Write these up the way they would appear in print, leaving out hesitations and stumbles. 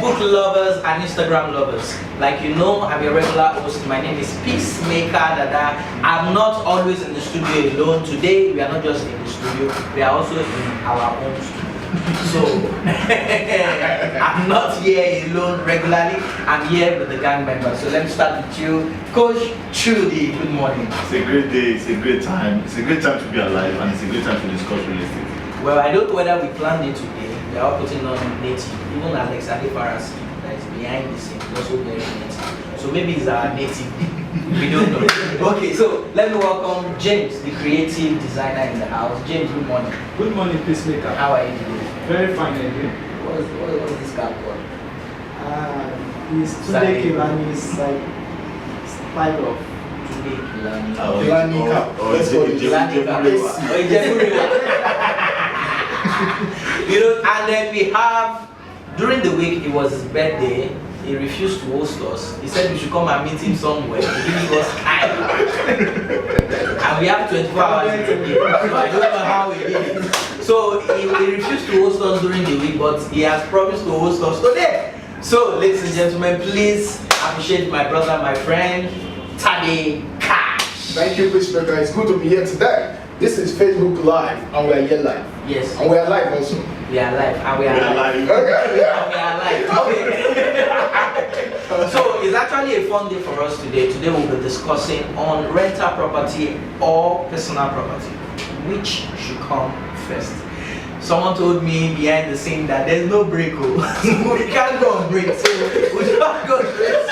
Facebook lovers and Instagram lovers. Like you know, I'm a regular host. My name is Peacemaker Dada. I'm not always in the studio alone. Today, we are not just in the studio, we are also in our own studio. So, I'm not here alone regularly. I'm here with the gang members. So let me start with you, Coach Chudi. Good morning. It's a great day. It's a great time. It's a great time to be alive, and it's a great time to discuss real estate. Well, I don't know whether we planned it today. We are all putting on native. Even Alex Adefaras that is behind the scenes also very native. So maybe it's our native. We don't know. Okay, so let me welcome James, the creative designer in the house. James, good morning. Good morning, Peacemaker. How are you today? Very fine, and you? What is this guy called? It's Chudi Kilani's like style of Chudi Kilani. Kilani cap. Let's go to Kilani cap. You know, and then we have, during the week, it was his birthday. He refused to host us. He said we should come and meet him somewhere. He didn't give us time. And we have 24 hours in the day. So I don't know how he did it. So he refused to host us during the week, but he has promised to host us today. So, ladies and gentlemen, please appreciate my brother, my friend, Chudi Cash. Thank you, Peacemaker. It's good to be here today. This is Facebook Live, and we are here live. Yes. And we are live also. We are live, and we are live. Okay. And we are live. Okay. So it's actually a fun day for us today. Today we'll be discussing on rental property or personal property. Which should come first? Someone told me behind the scene that there's no break. We can't go on break, so we should not go straight.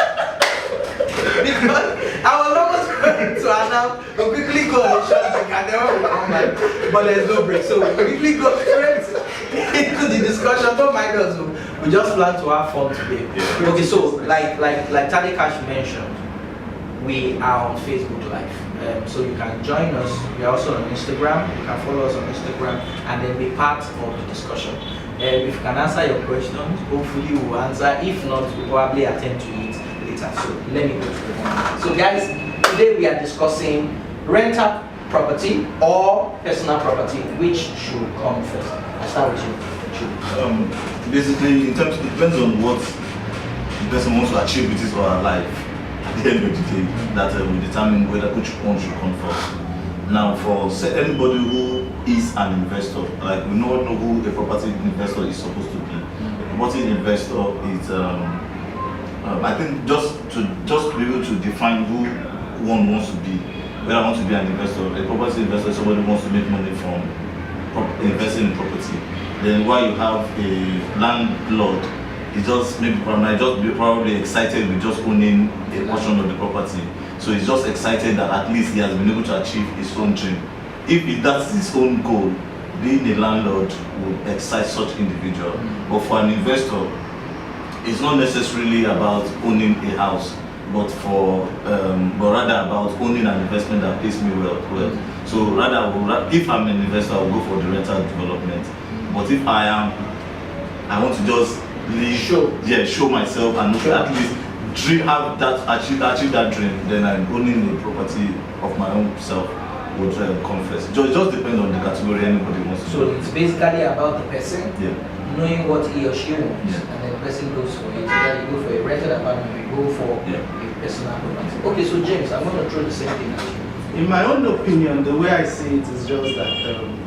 Because I was almost going to announce, we'll quickly go on the short break and then we'll come back. But there's no break, so we'll quickly go straight into the discussion. Don't mind us, we just plan to have fun today. Yeah. Okay, so like Chudi Cash mentioned, we are on Facebook Live. So you can join us. We are also on Instagram. You can follow us on Instagram and then be part of the discussion. If you can answer your questions, hopefully we will answer. If not, we'll probably attend to it later. So let me go to the one. So guys, today we are discussing rental property or personal property. Which should come first? I'll start with you. Basically, in terms, it depends on what the person wants to achieve with his or her life. At the end of the day, that will determine whether which one should come first. Now, for anybody who is an investor, like we know who a property investor is supposed to be. A property investor is, I think, just to be able to define who one wants to be. Whether I want to be an investor, a property investor is somebody who wants to make money from investing in property. Then while you have a landlord, he just might just be probably excited with just owning a portion of the property. So he's just excited that at least he has been able to achieve his own dream. If that's his own goal, being a landlord would excite such individual. But for an investor, it's not necessarily about owning a house, but rather about owning an investment that pays me well. So rather, if I'm an investor, I'll go for the rental development. But if I want to just show myself and at least achieve that dream, then I'm owning the property of my own self would come first. It just depends on the category anybody wants to. So it's basically about the person knowing what he or she wants, and then the person goes for it. Either you go for a rented apartment, you go for a personal property. Okay, so James, I'm going to throw the same thing at you. In my own opinion, the way I see it is just that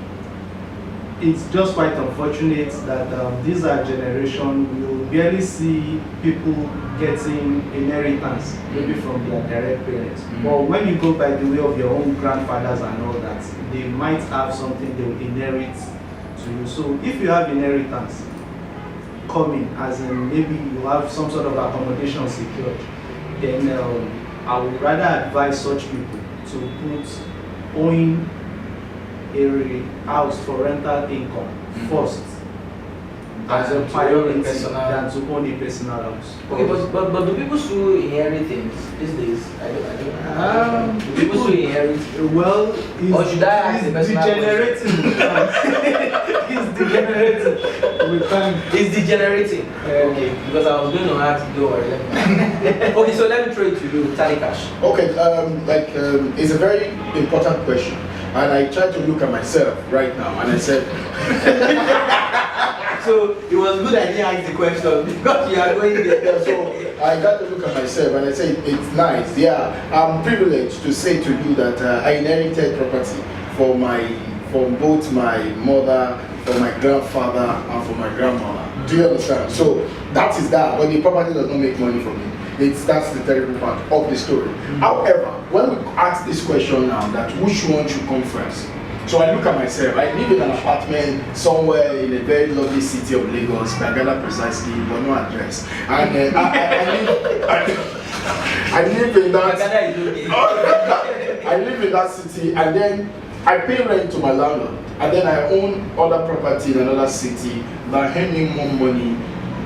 it's just quite unfortunate that these are generation you barely see people getting inheritance maybe from their direct parents. But when you go by the way of your own grandfathers and all that, they might have something they will inherit to you. So if you have inheritance coming, as in maybe you have some sort of accommodation secured, then I would rather advise such people to put owing a house for rental income first as a priority than to own a personal house. Okay, but do people still inherit things these days? I don't do people still inherit? Well, or should I ask the personal degenerating. He's degenerating. It's degenerating. Okay, because I was going to ask, don't worry. Okay, so let me throw it to you, Chudi Cash. Okay, it's a very important question. And I tried to look at myself right now and I said, So it was good I didn't ask the question because you are going there. Yeah, so I got to look at myself and I say it's nice. Yeah, I'm privileged to say to you that I inherited property from both my mother, from my grandfather, and from my grandmother. Do you understand? So that is that, but the property does not make money for me. That's the terrible part of the story. However, when we ask this question now, that which one should come first? So I look at myself. I live in an apartment somewhere in a very lovely city of Lagos, Bagala precisely, but no address. And I live in that. I live in that city, and then I pay rent to my landlord, and then I own other property in another city that earn me more money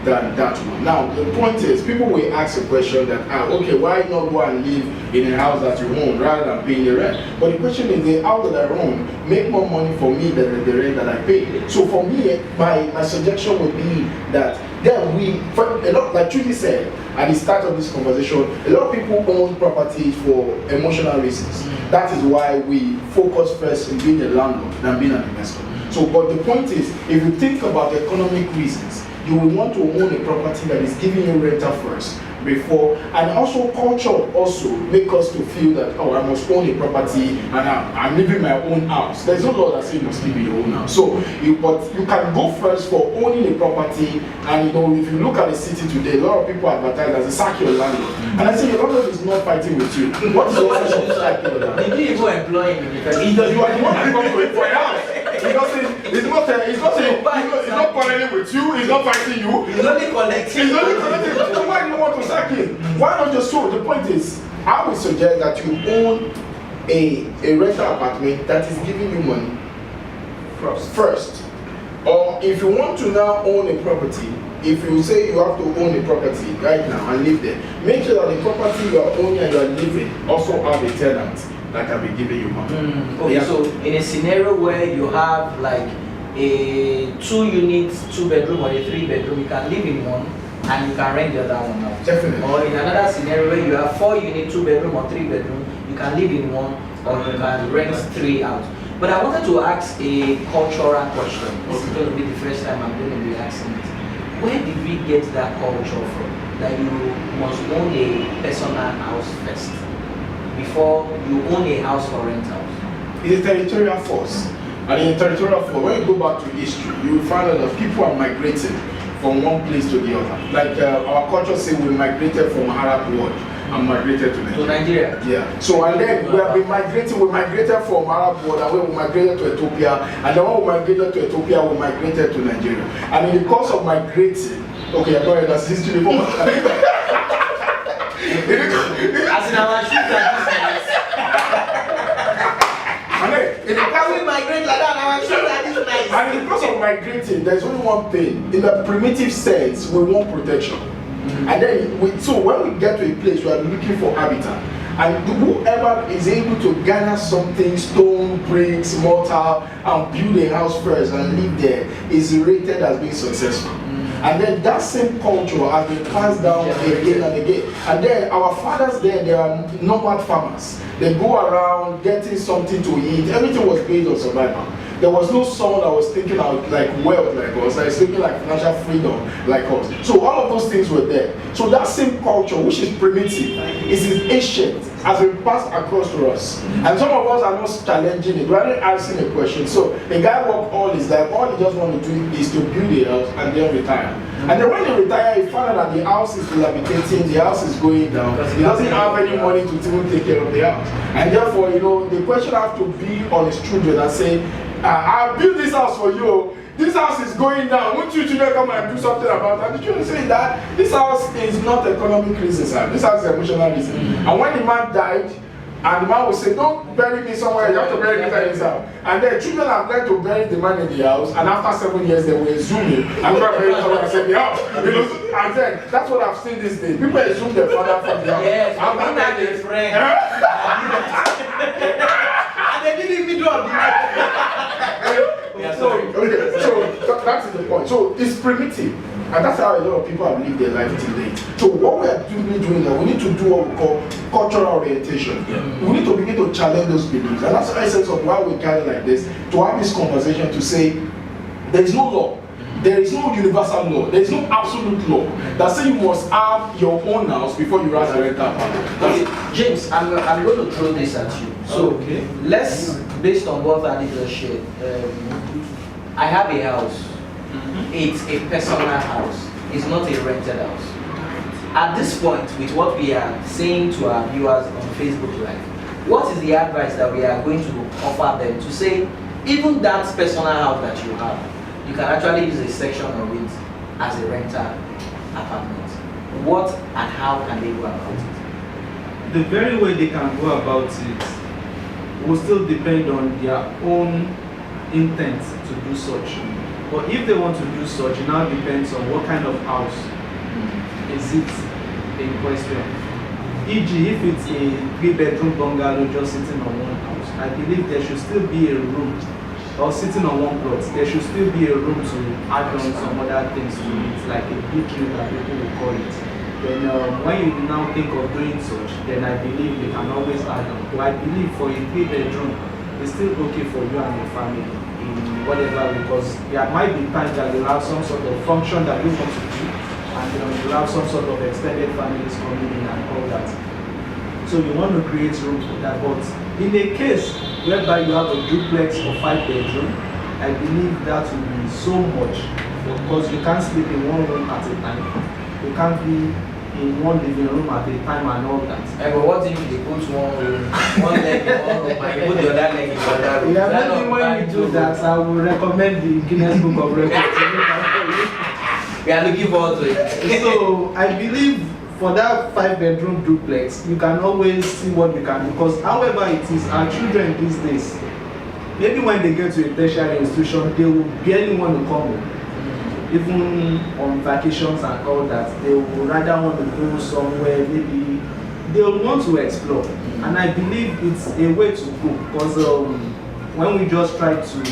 than that one. Now the point is, people will ask a question that, okay, why not go and live in a house that you own rather than paying the rent? But the question is, the house that I own make more money for me than the rent that I pay. So for me, my suggestion would be that then a lot, like Chudi said at the start of this conversation, a lot of people own properties for emotional reasons. That is why we focus first in being a landlord than being an investor. So, but the point is, if you think about economic reasons, you will want to own a property that is giving you rental first before, and also culture also make us to feel that, oh, I must own a property and I'm living my own house. There's no law that says you must live in your own house. So, but you can go first for owning a property, and if you look at the city today, a lot of people advertise as a sack your landlord. And I say your landlord is not fighting with you. What is the sense of sacking your landlord? Did you even employ him? Because You are the one that comes to it for a house. He's not quarreling with you, he's not fighting you. He's only collecting. So why do you want to sack him? Why not just so? The point is, I would suggest that you own a rental apartment that is giving you money first. Or if you want to now own a property, if you say you have to own a property right now and live there, make sure that the property you are owning and you are living also have a tenant that can be giving you money. Okay, so in a scenario where you have like a 2-unit, 2-bedroom or a 3-bedroom, you can live in one and you can rent the other one out. Definitely. Or in another scenario where you have 4-unit, 2-bedroom or 3-bedroom, you can live in one or you can rent 3 out. But I wanted to ask a cultural question. This is going to be the first time I'm going to be asking it. Where did we get that culture from? That you must own a personal house first before you own a house for rentals? It's a territorial force. And in territorial force, when you go back to history, you will find that people are migrating from one place to the other. Like our culture says, we migrated from Arab world and migrated to Nigeria. Yeah. So and then we have been migrating. We migrated from Arab world, and when we migrated to Ethiopia, and then when we migrated to Ethiopia, we migrated to Nigeria. And in the course of migrating, okay, I'm going to that's history before. As in our shoes are can we migrate like that? Our shoes are this nice. And in the course of migrating, there's only one thing. In the primitive sense, we want protection. And then, so when we get to a place, we are looking for habitat. And whoever is able to gather something, stone, bricks, mortar, and build a house first and live there is rated as being successful. And then that same culture has been passed down again and again. And then our fathers there, they are nomad farmers. They go around getting something to eat. Everything was based on survival. There was no someone that was thinking out like wealth like us, that is thinking like financial freedom like us. So all of those things were there. So that same culture, which is primitive, is ancient, has been passed across to us. And some of us are not challenging it, we're not asking a question. So a guy worked all his life, all he just want to do is to build a house and then retire. And then when he retire, he found out that the house is dilapidating, the house is going down. He doesn't have any money to even take care of the house. And therefore, the question has to be on his children and say, I'll build this house for you. This house is going down. Won't you children come and do something about it? And the children say that this house is not economic reasons, this house is emotional reason. And when the man died, and the man will say, don't bury me somewhere, you have to bury me inside this house. And then children have learned to bury the man in the house, and after 7 years they will assume him and go and bury somewhere and say the house. And then that's what I've seen these days. People assume their father from the house. Yes, I'm not a friend. And they didn't even do a so that is the point. So it's primitive. And that's how a lot of people have lived their life till date. So what we are doing now, we need to do what we call cultural orientation. We need to begin to challenge those beliefs. And that's the essence of why we gather like this, to have this conversation to say, there is no law there is no universal law. There is no absolute law that says you must have your own house before you have a rental apartment. Okay, James, I'm going to throw this at you. So Okay. let's, based on what Adi just shared, I have a house. It's a personal house. It's not a rented house. At this point, with what we are saying to our viewers on Facebook Live, what is the advice that we are going to offer them to say, even that personal house that you have, you can actually use a section of it as a rental apartment? What and how can they go about it? The very way they can go about it will still depend on their own intent to do such. But if they want to do such, it now depends on what kind of house is it in question. E.g., if it's a 3-bedroom bungalow just sitting on one house, I believe there should still be a room, or sitting on one plot, there should still be a room to add on some other things to it, like a bedroom that people will call it. Then when you now think of doing such, then I believe they can always add on. But I believe for a 3-bedroom, it's still okay for you and your family in whatever, because there might be times that you'll have some sort of function that you want to do, and you'll have some sort of extended families coming in and all that. So you want to create room for that. But in a case whereby you have a duplex or 5-bedroom, I believe that will be so much, because you can't sleep in one room at a time. You can't be in one living room at a time and all that. But what if you put one leg in one room and you put the other leg in the other room? Yeah, maybe when you do that, I will recommend the Guinness Book of Records. We are looking forward to it. So I believe for that 5-bedroom duplex, you can always see what you can do. Because however it is, our children these days, maybe when they get to a tertiary institution, they will barely want to come home. Even on vacations and all that, they would rather want to go somewhere, maybe they'll want to explore. And I believe it's a way to go, because when we just try to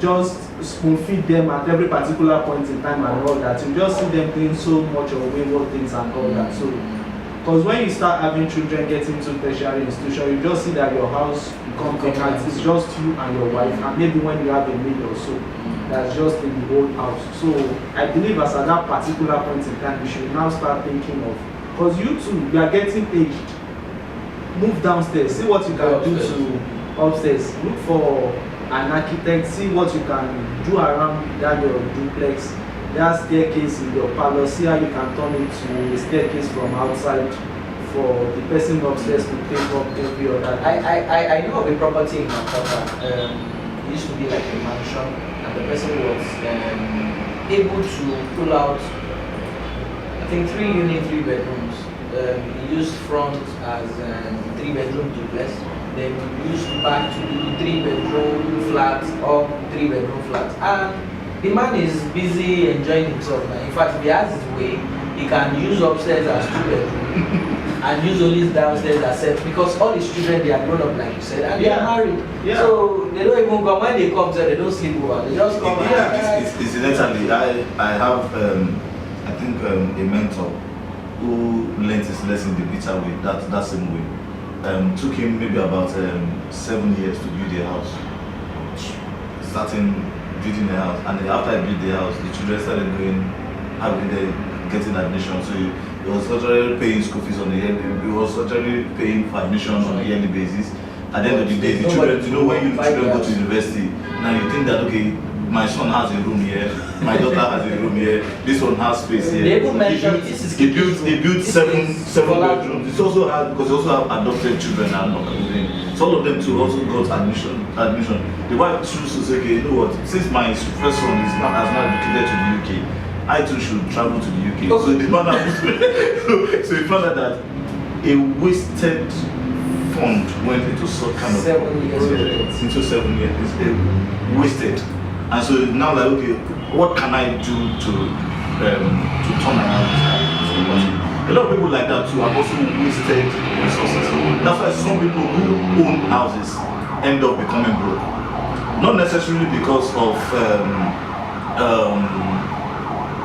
just spoon feed them at every particular point in time and all that, you just see them doing so much of wayward things and all that. So, because when you start having children getting to tertiary institution, you just see that your house becomes vacant. It's just you and your wife, and maybe when you have a maid or so, that's just in the whole house. So I believe as at that particular point in time, you should now start thinking of, because you too, you are getting aged. Move downstairs, see what you can do to upstairs. Look for an architect, see what you can do around that your duplex, that staircase in your parlor, see how you can turn it to a staircase from outside for the person upstairs to take up every other. I know of a property in Makata. It used to be like a mansion, and the person was able to pull out, I think 3 bedrooms. He used front as 3-bedroom duplex. Then we used back to do 3-bedroom flats or 3-bedroom flats. And the man is busy enjoying himself now. In fact, if he has his way, he can use upstairs as 2-bedroom and use only downstairs as set, because all his children, they are grown up like you said, and they are married. Yeah. So they don't even come. When they come, they don't sleep over. They just come. Incidentally, I have I think a mentor who learned his lesson the bitter way, that same way. Took him maybe about 7 years to build a house. Starting building a house, and then after I built the house, the children started getting admission. So he was actually paying school fees on the yearly. He was actually paying for admission on a yearly basis. At the end of the day, the children, you know, when you children go to university, now you think that okay, my son has a room here, my daughter has a room here, this one has space here. They even mentioned this is he built seven bedrooms. It's also hard because they also have adopted children and so all of them too also got admission. The wife chose to say, okay, you know what, since my first son has now declared to the UK, I too should travel to the UK. So the man so he found out that a wasted fund went into some kind of 7 years into 7 years. It's wasted. And so now like, okay, what can I do to turn around this kind of a lot of people like that too have also wasted resources. That's why some people who own houses end up becoming broke. Not necessarily because of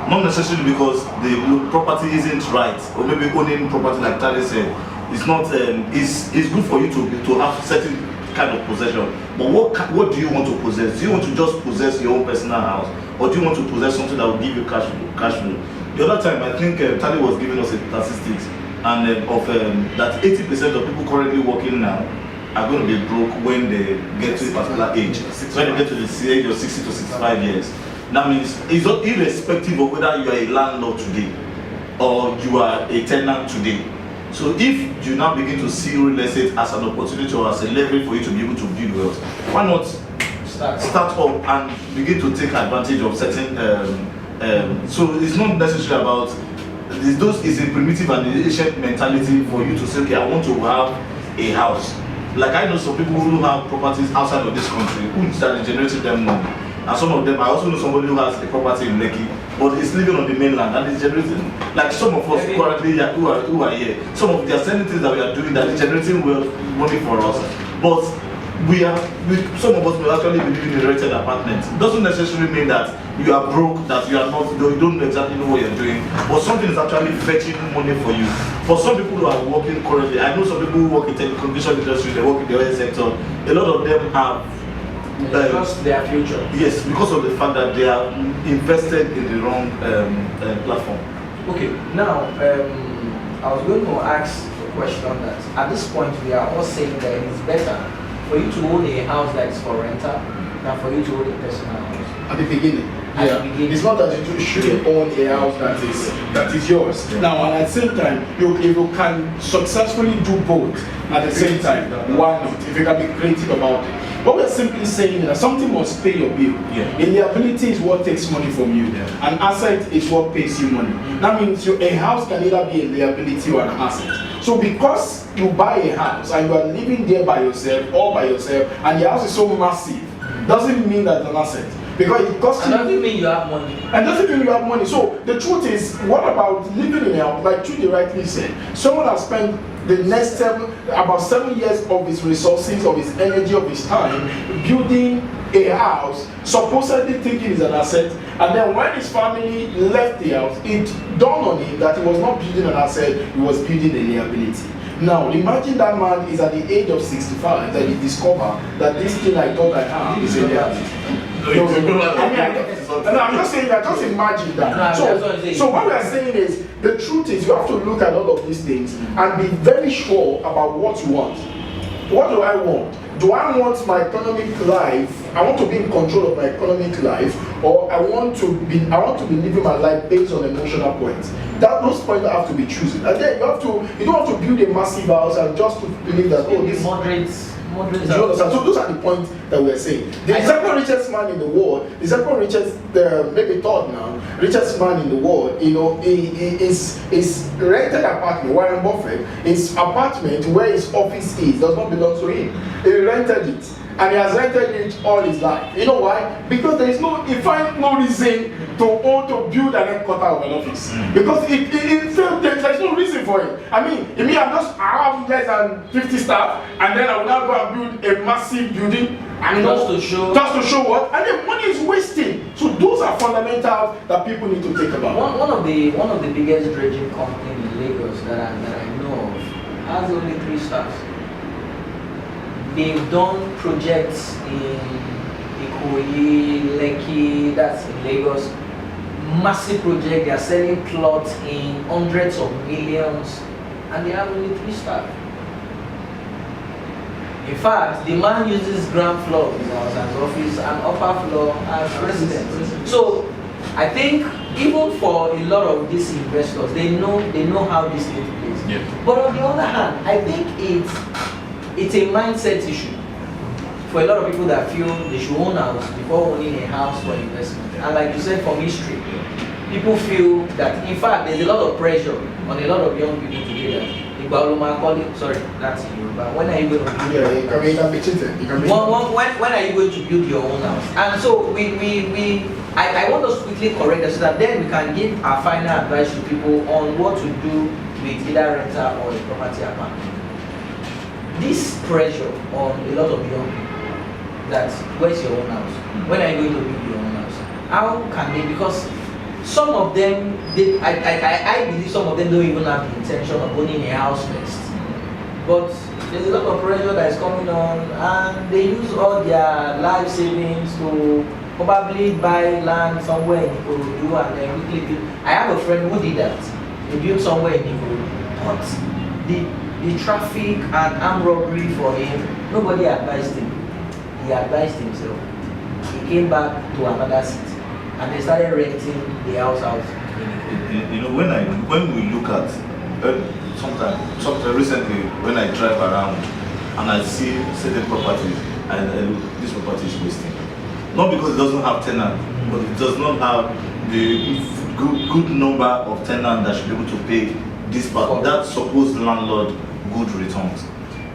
not necessarily because the property isn't right, or maybe owning property like Tade said, it's not it's good for you to have certain kind of possession. But what do you want to possess? Do you want to just possess your own personal house, or do you want to possess something that will give you cash flow? The other time, I think Tali was giving us a statistics, and that 80% of people currently working now are going to be broke when they get to a particular age. When they get to the age of 60 to 65 years. That means it's not irrespective of whether you are a landlord today or you are a tenant today. So if you now begin to see real estate as an opportunity or as a leverage for you to be able to build wealth, why not start up and begin to take advantage of certain so it's not necessarily about it's a primitive and ancient mentality for you to say, okay, I want to have a house. Like I know some people who have properties outside of this country who started generating them money. And some of them, I also know somebody who has a property in Lekki, but is living on the mainland and is generating, like some of us currently who are here, some of the same things that we are doing that is generating wealth, money for us. But some of us will actually be living in a rented apartment. It doesn't necessarily mean that you are broke, that you are not, you don't exactly know what you're doing, but something is actually fetching money for you. For some people who are working currently, I know some people who work in telecommunication industry, they work in the oil sector, a lot of them have because their future. Yes, because of the fact that they are invested in the wrong platform. Okay, now I was going to ask a question that at this point we are all saying that it is better for you to own a house that is for rental than for you to own a personal house. At the beginning. At the beginning. It's not that you shouldn't own a house that is yours. Now, and at the same time, if you can successfully do both at the same time, why not? If you can be creative about it. What we're simply saying is that something must pay your bill. Yeah. A liability is what takes money from you. Yeah. An asset is what pays you money. That means a house can either be a liability or an asset. So because you buy a house and you are living there by yourself, and the house is so massive, doesn't mean that it's an asset. Because it costs you. And doesn't mean you have money. And doesn't mean you have money. So the truth is, what about living in a house? Like Chudi rightly said, someone has spent the next about 7 years of his resources, of his energy, of his time, building a house, supposedly thinking it's an asset, and then when his family left the house, it dawned on him that he was not building an asset, he was building a liability. Now, imagine that man is at the age of 65 that he discovered that this thing I thought I had is a liability. I'm just saying that, just imagine that. So what we are saying is, the truth is you have to look at all of these things and be very sure about what you want. What do I want? Do I want my economic life? I want to be in control of my economic life, or I want to be living my life based on emotional points. Those points have to be chosen. And then you don't have to build a massive house and just to believe that this moderate. So those are the points that we're saying. The second richest man in the world, the second richest, maybe third now, richest man in the world, is rented apartment. Warren Buffett, his apartment where his office is does not belong to him. He rented it, and he has rented it all his life. You know why? Because he finds no reason to build an headquarter of an office. Because there's no reason for it. I have less than 50 staff, and then I will now go and build a massive building. And just to show what? And then money is wasting. So those are fundamentals that people need to think about. One of the biggest dredging companies in Lagos that I know of has only 3 stars. They've done projects in Ikoyi, Lekki, that's in Lagos. Massive project, they are selling plots in hundreds of millions, and they have only 3 stars. In fact, the man uses ground floor of his house as office and upper floor as residence. So I think even for a lot of these investors, they know how this takes place. Yeah. But on the other hand, I think it's a mindset issue for a lot of people that feel they should own a house before owning a house for investment. And like you said, from history, people feel that, in fact, there's a lot of pressure on a lot of young people today that, sorry, that's in Yoruba. When are you going to build your own house? When are you going to build your own house? And so I want us to quickly correct that so that then we can give our final advice to people on what to do with either rental or a property apartment. This pressure on a lot of young people, that where's your own house? When are you going to build your own house? How can they? Because some of them, I believe some of them don't even have the intention of owning a house next. But there's a lot of pressure that is coming on, and they use all their life savings to probably buy land somewhere in Ikorodu and then quickly build. I have a friend who did that. He built somewhere in Ikorodu, but the traffic and armed robbery for him, nobody advised him. He advised himself. He came back to another city and they started renting the house out. You know, when we look at sometimes recently when I drive around and I see certain properties and this property is wasting. Not because it doesn't have tenant, but it does not have the good number of tenants that should be able to pay this part. That supposed landlord good returns.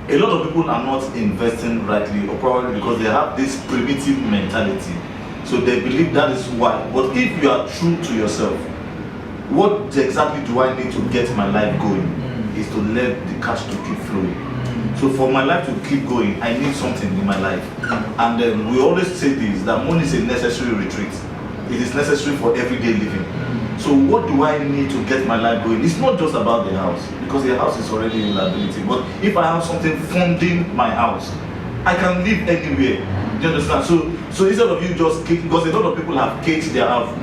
A lot of people are not investing rightly, or probably because they have this primitive mentality. So they believe that is why. But if you are true to yourself, what exactly do I need to get my life going? Is to let the cash to keep flowing. So for my life to keep going, I need something in my life. And we always say this, that money is a necessary retreat. It is necessary for everyday living. So what do I need to get my life going? It's not just about the house, because the house is already a liability. But if I have something funding my house, I can live anywhere. Do you understand? So instead of you just because a lot of people have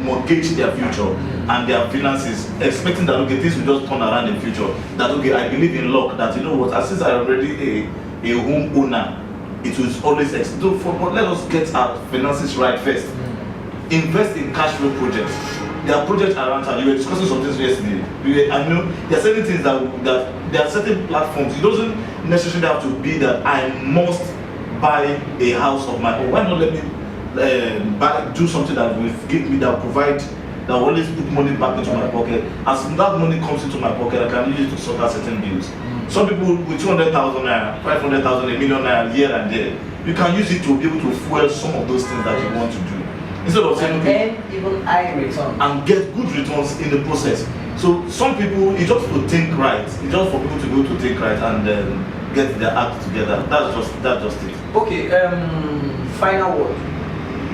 mortgaged their future and their finances, expecting that okay, this will just turn around in future. That okay, I believe in luck. That you know what, since I'm already a home owner, it will always but let us get our finances right first. Invest in cash flow projects. There are projects around town. You were discussing some things yesterday. I know there are certain things that there are certain platforms. It doesn't necessarily have to be that I must buy a house of my own. Why not let me do something that will give me, that provide, that will always put money back into my pocket. As that money comes into my pocket, I can use it to sort out certain bills. Some people with 200,000 naira, 500,000, a million naira here and there, you can use it to be able to fuel some of those things that you want to do. Instead of saying okay, even high return and get good returns in the process. So some people, it's just to think right. It's just for people to be able to think right and get their act together. That's just it. Okay, final word.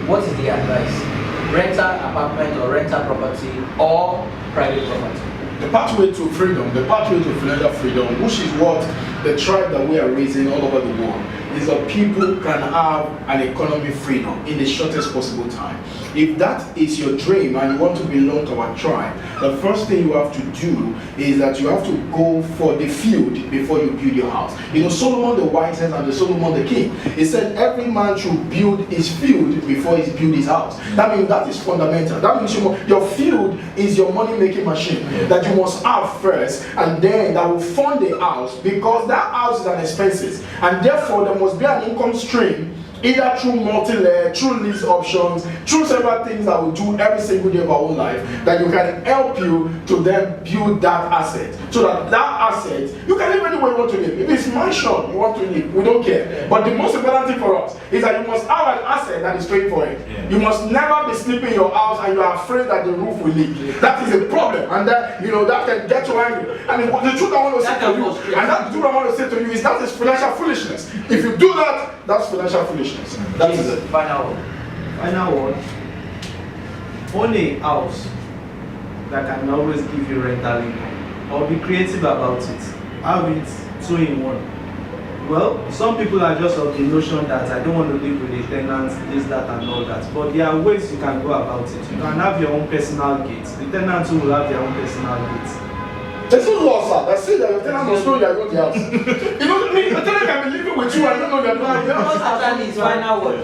What is the advice? Rental apartment or rental property or private property? The pathway to freedom, the pathway to financial freedom, which is what the tribe that we are raising all over the world, is that people can have an economic freedom in the shortest possible time. If that is your dream and you want to belong to our tribe, the first thing you have to do is that you have to go for the field before you build your house. You know, Solomon the wisest and the Solomon the king, he said every man should build his field before he builds his house. That means that is fundamental. That means your field is your money-making machine that you must have first, and then that will fund the house, because that house is an expenses, and therefore there must be an income stream, either through multi-layer, through lease options, through several things that we do every single day of our own life, that you can help you to then build that asset. So that asset, you can live anywhere you want to live. If it's mansion you want to live, we don't care. But the most important thing for us is that you must have an asset that is paying for it. You must never be sleeping in your house and you are afraid that the roof will leak. That is a problem, and that that can get you angry. I mean, the truth I want to say to you, and that the truth I want to say to you is that is financial foolishness. If you do that, that's financial foolishness. That is it. Final word. Final word. Own a house that can always give you rental income, or be creative about it. Have it 2-in-1. Well, some people are just of the notion that I don't want to live with a tenant, this, that, and all that. But there are ways you can go about it. You can have your own personal gates. The tenants will have their own personal gates. There's no law, sir, that says that your tenant must know you are not the house. You know, the tenant can be living with you and you don't know they're not. After his final word.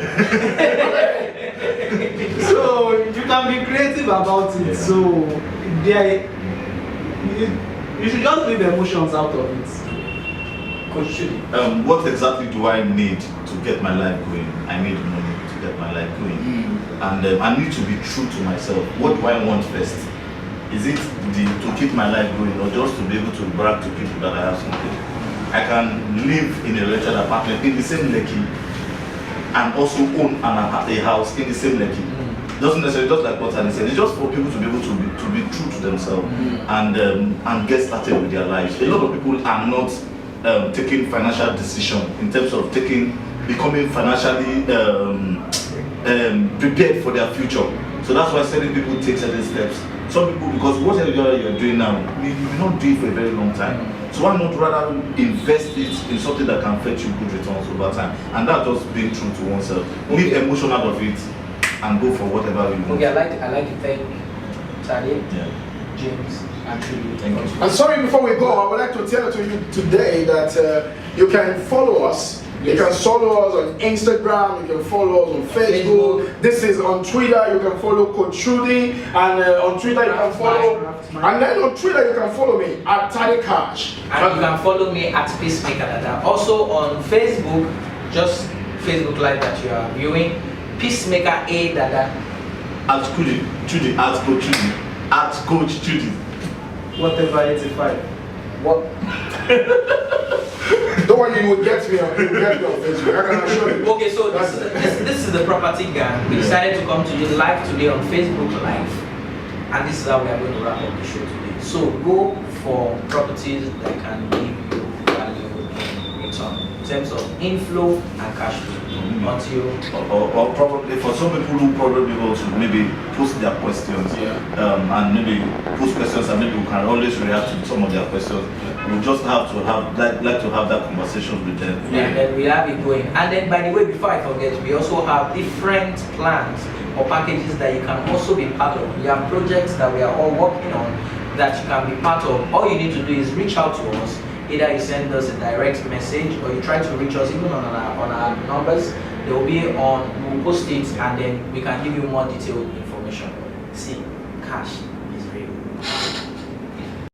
So you can be creative about it. So you should just leave emotions out of it. Coach Chudi. What exactly do I need to get my life going? I need money to get my life going. And I need to be true to myself. What do I want first? Is it to keep my life going, or just to be able to brag to people that I have something? I can live in a rented apartment in the same Lekki and also own a house in the same Lekki. Doesn't necessarily, just like what I said, it's just for people to be able to be true to themselves and get started with their lives. A lot of people are not taking financial decision in terms of becoming financially prepared for their future. So that's why certain people take certain steps. Some people, because what you're doing now, you will not do it for a very long time. So why not rather invest it in something that can fetch you good returns over time? And that's just being true to oneself. Leave emotion out of it and go for whatever you want. Okay, I like to thank Tade, Yeah. James, and Chudi. Thank you. And sorry, before we go, I would like to tell to you today that you can follow us. You can follow us on Instagram, you can follow us on Facebook. This is on Twitter, you can follow Coach Chudi, and on Twitter you can follow, and then on Twitter you can follow me at Tade Cash. And you can follow me at Peacemaker Dada. Also on Facebook, just Facebook Live that you are viewing, Peacemaker A Dada. At Chudi, at Coach Chudi, at Coach Chudi. Whatever 85. What? Don't worry, you will get me on Facebook. I can assure you. Okay, so this is the property gang. We decided to come to you live today on Facebook Live, and this is how we are going to wrap up the show today. So go for properties that can give you value in return in terms of inflow and cash flow. Until Or probably for some people who probably want to maybe post their questions, and maybe post questions, and maybe we can always react to some of their questions. We just have to have like to have that conversation with them. and then we have it going. And then, by the way, before I forget, we also have different plans or packages that you can also be part of. We have projects that we are all working on that you can be part of. All you need to do is reach out to us. Either you send us a direct message or you try to reach us even on our numbers. They will be on, we'll post it, and then we can give you more detailed